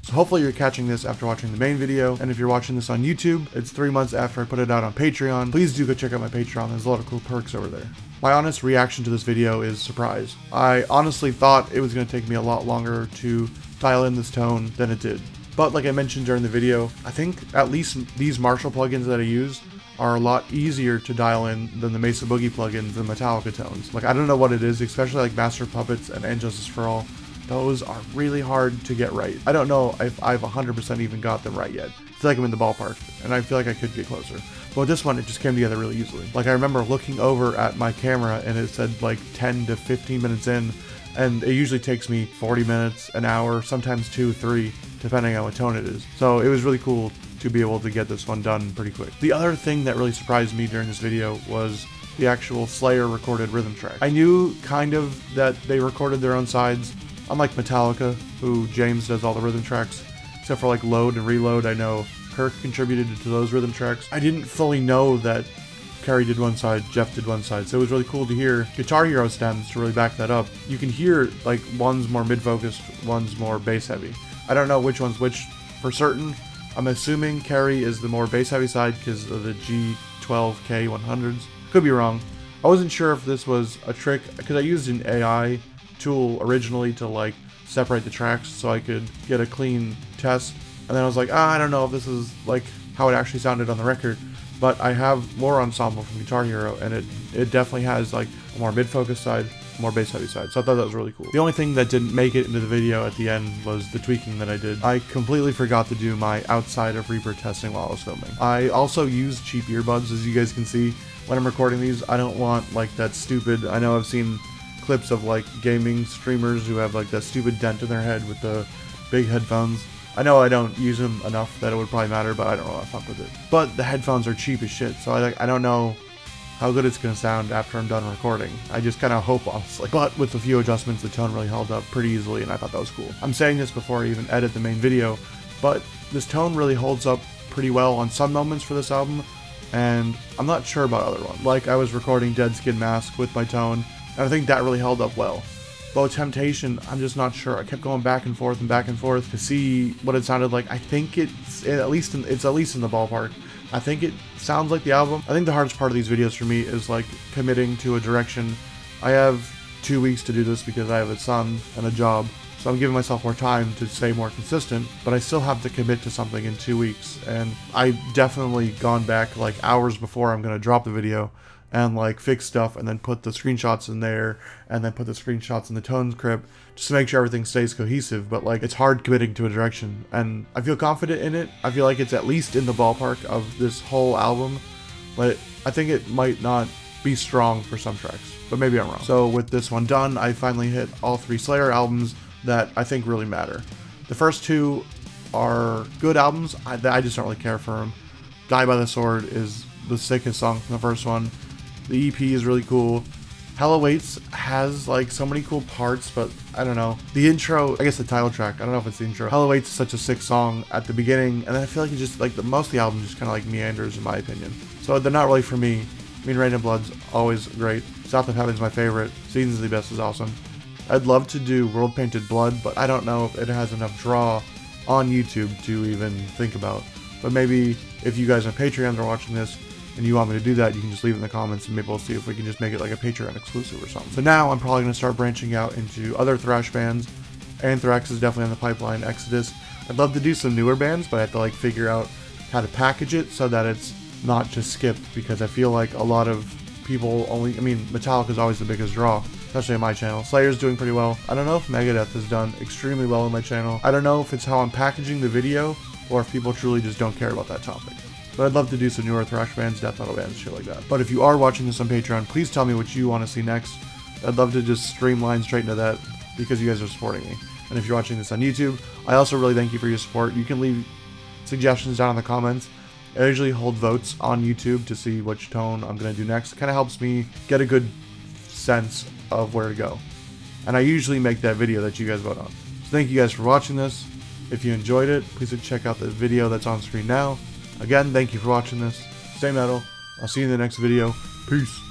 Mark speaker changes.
Speaker 1: So hopefully you're catching this after watching the main video, and if you're watching this on YouTube, it's 3 months after I put it out on Patreon. Please do go check out my Patreon, there's a lot of cool perks over there. My honest reaction to this video is surprise. I honestly thought it was going to take me a lot longer to dial in this tone than it did. But like I mentioned during the video, I think at least these Marshall plugins that I use are a lot easier to dial in than the Mesa Boogie plugins and Metallica tones. Like, I don't know what it is, especially like Master Puppets and And Justice for All. Those are really hard to get right. I don't know if I've 100% even got them right yet. I feel like I'm in the ballpark, and I feel like I could get closer. But with this one, it just came together really easily. Like, I remember looking over at my camera, and it said like 10 to 15 minutes in, and it usually takes me 40 minutes, an hour, sometimes 2, 3, depending on what tone it is. So it was really cool to be able to get this one done pretty quick. The other thing that really surprised me during this video was the actual Slayer recorded rhythm track. I knew kind of that they recorded their own sides, unlike Metallica, who James does all the rhythm tracks, except for like Load and Reload. I know Kirk contributed to those rhythm tracks. I didn't fully know that Kerry did one side, Jeff did one side, so it was really cool to hear Guitar Hero stems to really back that up. You can hear like one's more mid-focused, one's more bass-heavy. I don't know which one's which for certain. I'm assuming Kerry is the more bass-heavy side because of the G12K100s. Could be wrong. I wasn't sure if this was a trick because I used an AI tool originally to like separate the tracks so I could get a clean test, and then I was like, I don't know if this is like how it actually sounded on the record, but I have more ensemble from Guitar Hero, and it definitely has like a more mid-focus side, more bass-heavy side, so I thought that was really cool. The only thing that didn't make it into the video at the end was the tweaking that I did. I completely forgot to do my outside of Reaper testing while I was filming. I also use cheap earbuds, as you guys can see. When I'm recording these, I don't want like that stupid, I know I've seen clips of like gaming streamers who have like that stupid dent in their head with the big headphones. I know I don't use them enough that it would probably matter, but I don't know, I fuck with it. But the headphones are cheap as shit, so I don't know how good it's going to sound after I'm done recording. I just kind of hope, honestly. But with a few adjustments, the tone really held up pretty easily, and I thought that was cool. I'm saying this before I even edit the main video, but this tone really holds up pretty well on some moments for this album, and I'm not sure about other ones. Like, I was recording Dead Skin Mask with my tone, and I think that really held up well. But with Temptation, I'm just not sure. I kept going back and forth to see what it sounded like. I think it's at least in the ballpark. I think it sounds like the album. I think the hardest part of these videos for me is like committing to a direction. I have 2 weeks to do this because I have a son and a job, so I'm giving myself more time to stay more consistent, but I still have to commit to something in 2 weeks. And I definitely gone back like hours before I'm gonna drop the video and like fix stuff and then put the screenshots in there and then put the screenshots in the tone script just to make sure everything stays cohesive. But like, it's hard committing to a direction, and I feel confident in it. I feel like it's at least in the ballpark of this whole album, but I think it might not be strong for some tracks, but maybe I'm wrong. So with this one done, I finally hit all 3 Slayer albums that I think really matter. The first 2 are good albums. I just don't really care for them. Die by the Sword is the sickest song from the first one. The EP is really cool. Hell Awaits has like so many cool parts, but I don't know. The intro, I guess the title track, I don't know if it's the intro. Hell Awaits is such a sick song at the beginning, and then I feel like it just like most of the album just kind of like meanders in my opinion. So they're not really for me. I mean, Rain and Blood's always great. South of Heaven's my favorite. Seasons of the Abyss is awesome. I'd love to do World Painted Blood, but I don't know if it has enough draw on YouTube to even think about. But maybe if you guys on Patreon are watching this, and you want me to do that, you can just leave it in the comments and maybe we'll see if we can just make it like a Patreon exclusive or something. So now I'm probably going to start branching out into other thrash bands. Anthrax is definitely on the pipeline, Exodus. I'd love to do some newer bands, but I have to like figure out how to package it so that it's not just skipped, because I feel like a lot of people Metallica is always the biggest draw, especially on my channel. Slayer's doing pretty well. I don't know if Megadeth has done extremely well on my channel. I don't know if it's how I'm packaging the video or if people truly just don't care about that topic. But I'd love to do some newer thrash bands, death metal bands, shit like that. But if you are watching this on Patreon, please tell me what you want to see next. I'd love to just streamline straight into that because you guys are supporting me. And if you're watching this on YouTube, I also really thank you for your support. You can leave suggestions down in the comments. I usually hold votes on YouTube to see which tone I'm going to do next. It kind of helps me get a good sense of where to go. And I usually make that video that you guys vote on. So thank you guys for watching this. If you enjoyed it, please check out the video that's on screen now. Again, thank you for watching this. Stay metal. I'll see you in the next video. Peace.